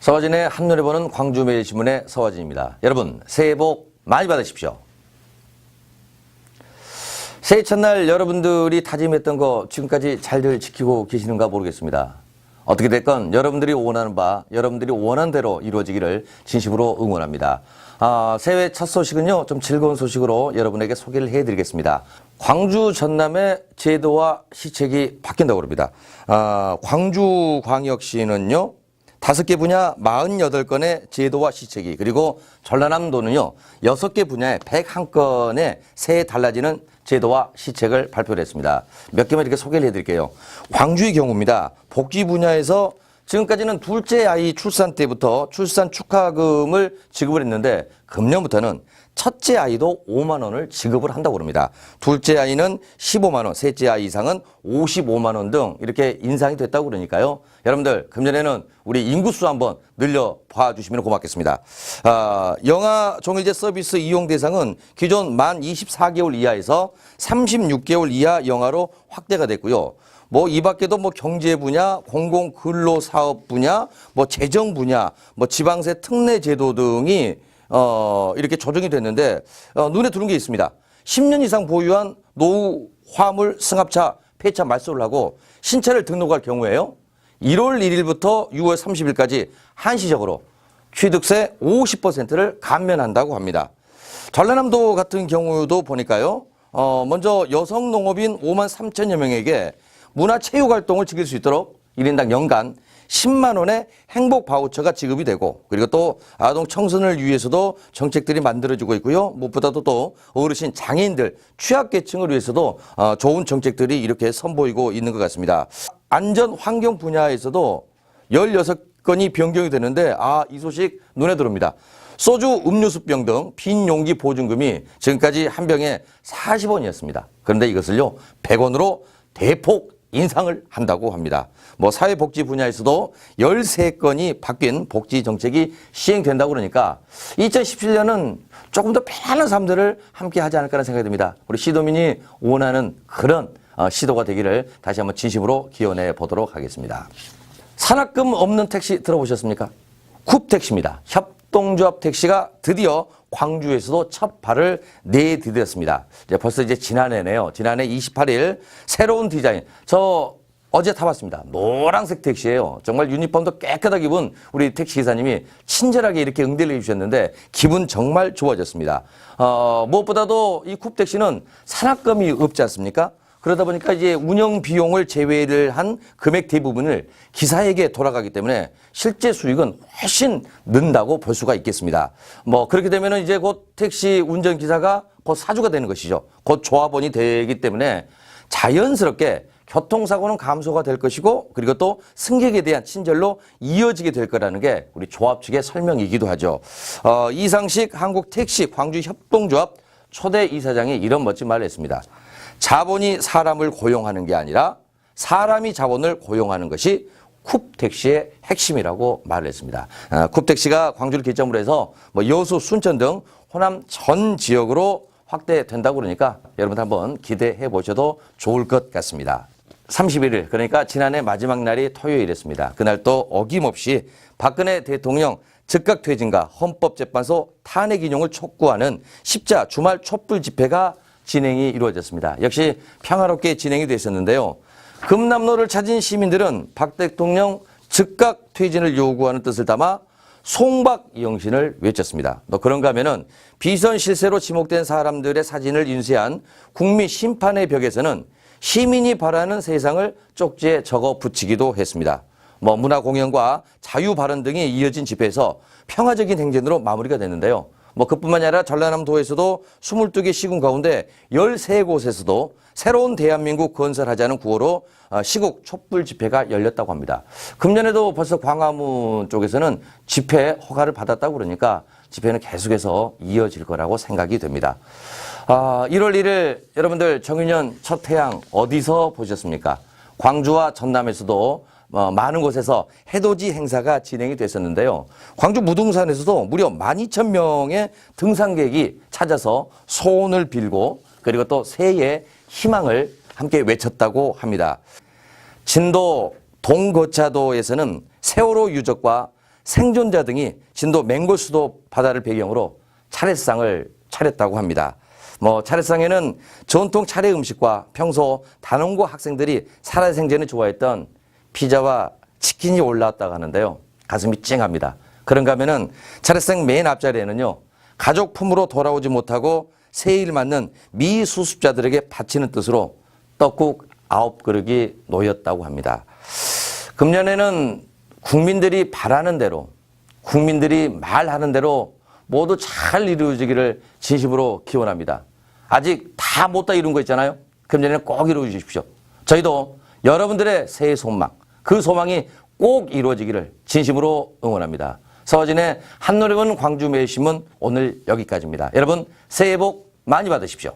서화진의 한눈에 보는 광주매일신문의 서화진입니다. 여러분 새해 복 많이 받으십시오. 새해 첫날 여러분들이 다짐했던 거 지금까지 잘들 지키고 계시는가 모르겠습니다. 어떻게 됐건 여러분들이 원하는 바, 여러분들이 원하는 대로 이루어지기를 진심으로 응원합니다. 새해 첫 소식은요, 좀 즐거운 소식으로 여러분에게 소개를 해드리겠습니다. 광주 전남의 제도와 시책이 바뀐다고 합니다. 광주광역시는요, 5개 분야 48건의 제도와 시책이, 그리고 전라남도는요 6개 분야에 101건의 새해 달라지는 제도와 시책을 발표를 했습니다. 몇 개만 이렇게 소개를 해드릴게요. 광주의 경우입니다. 복지 분야에서 지금까지는 둘째 아이 출산 때부터 출산 축하금을 지급을 했는데, 금년부터는 첫째 아이도 5만 원을 지급을 한다고 합니다. 둘째 아이는 15만 원, 셋째 아이 이상은 55만 원 등 이렇게 인상이 됐다고 그러니까요. 여러분들 금년에는 우리 인구수 한번 늘려 봐주시면 고맙겠습니다. 영아 종일제 서비스 이용 대상은 기존 만 24개월 이하에서 36개월 이하 영아로 확대가 됐고요. 이 밖에도 경제 분야, 공공근로사업 분야, 재정 분야, 지방세 특례 제도 등이 이렇게 조정이 됐는데, 눈에 들어온 게 있습니다. 10년 이상 보유한 노후 화물 승합차 폐차 말소를 하고 신차를 등록할 경우에요, 1월 1일부터 6월 30일까지 한시적으로 취득세 50%를 감면한다고 합니다. 전라남도 같은 경우도 보니까요, 먼저 여성 농업인 5만 3천여 명에게 문화체육활동을 즐길 수 있도록 1인당 연간 10만 원의 행복 바우처가 지급이 되고, 그리고 또 아동 청소년을 위해서도 정책들이 만들어지고 있고요. 무엇보다도 또 어르신, 장애인들, 취약계층을 위해서도 좋은 정책들이 이렇게 선보이고 있는 것 같습니다. 안전 환경 분야에서도 16건이 변경이 되는데, 이 소식 눈에 들어옵니다. 소주, 음료수병 등 빈 용기 보증금이 지금까지 한 병에 40원이었습니다. 그런데 이것을요 100원으로 대폭 인상을 한다고 합니다. 사회복지 분야에서도 13건이 바뀐 복지 정책이 시행된다고 그러니까 2017년은 조금 더 편안한 삶들을 함께 하지 않을까라는 생각이 듭니다. 우리 시도민이 원하는 그런 시도가 되기를 다시 한번 진심으로 기원해 보도록 하겠습니다. 산악금 없는 택시 들어보셨습니까? 쿱택시입니다. 협동조합 택시가 드디어 광주에서도 첫 발을 내디뎠습니다. 벌써 지난해네요. 지난해 28일 새로운 디자인. 저 어제 타봤습니다. 노란색 택시예요. 정말 유니폼도 깨끗하게 입은 우리 택시 기사님이 친절하게 이렇게 응대를 해주셨는데 기분 정말 좋아졌습니다. 무엇보다도 이 쿱택시는 산악금이 없지 않습니까? 그러다 보니까 이제 운영 비용을 제외를 한 금액 대부분을 기사에게 돌아가기 때문에 실제 수익은 훨씬 는다고 볼 수가 있겠습니다. 그렇게 되면은 이제 곧 택시 운전기사가 곧 사주가 되는 것이죠. 곧 조합원이 되기 때문에 자연스럽게 교통사고는 감소가 될 것이고, 그리고 또 승객에 대한 친절로 이어지게 될 거라는 게 우리 조합 측의 설명이기도 하죠. 이상식 한국택시 광주협동조합 초대 이사장이 이런 멋진 말을 했습니다. 자본이 사람을 고용하는 게 아니라 사람이 자본을 고용하는 것이 쿱택시의 핵심이라고 말을 했습니다. 쿱택시가 광주를 기점으로 해서 여수, 순천 등 호남 전 지역으로 확대된다고 그러니까 여러분 한번 기대해 보셔도 좋을 것 같습니다. 31일, 그러니까 지난해 마지막 날이 토요일이었습니다. 그날 또 어김없이 박근혜 대통령 즉각 퇴진과 헌법재판소 탄핵 인용을 촉구하는 십자 주말 촛불 집회가 진행이 이루어졌습니다. 역시 평화롭게 진행이 됐었는데요. 금남로를 찾은 시민들은 박 대통령 즉각 퇴진을 요구하는 뜻을 담아 송박 영신을 외쳤습니다. 그런가 하면은 비선 실세로 지목된 사람들의 사진을 인쇄한 국민 심판의 벽에서는 시민이 바라는 세상을 쪽지에 적어 붙이기도 했습니다. 문화 공연과 자유 발언 등이 이어진 집회에서 평화적인 행진으로 마무리가 됐는데요. 그뿐만이 아니라 전라남도에서도 22개 시군 가운데 13곳에서도 새로운 대한민국 건설하자는 구호로 시국 촛불 집회가 열렸다고 합니다. 금년에도 벌써 광화문 쪽에서는 집회 허가를 받았다고 그러니까 집회는 계속해서 이어질 거라고 생각이 됩니다. 1월 1일 여러분들 정유년 첫 태양 어디서 보셨습니까? 광주와 전남에서도 많은 곳에서 해돋이 행사가 진행이 됐었는데요. 광주 무등산에서도 무려 12,000명의 등산객이 찾아서 소원을 빌고, 그리고 또 새해의 희망을 함께 외쳤다고 합니다. 진도 동거차도에서는 세월호 유적과 생존자 등이 진도 맹골수도 바다를 배경으로 차례상을 차렸다고 합니다. 차례상에는 전통 차례 음식과 평소 단원고 학생들이 살아생전에 좋아했던 피자와 치킨이 올라왔다고 하는데요. 가슴이 찡합니다. 그런가 하면은 차례상 맨 앞자리에는요, 가족 품으로 돌아오지 못하고 새해를 맞는 미수습자들에게 바치는 뜻으로 떡국 9그릇이 놓였다고 합니다. 금년에는 국민들이 바라는 대로, 국민들이 말하는 대로 모두 잘 이루어지기를 진심으로 기원합니다. 아직 다 못 다 이룬 거 있잖아요. 금년에는 꼭 이루어 주십시오. 저희도 여러분들의 새해 소망, 그 소망이 꼭 이루어지기를 진심으로 응원합니다. 서진의 한노래군 광주 매일신문 오늘 여기까지입니다. 여러분 새해 복 많이 받으십시오.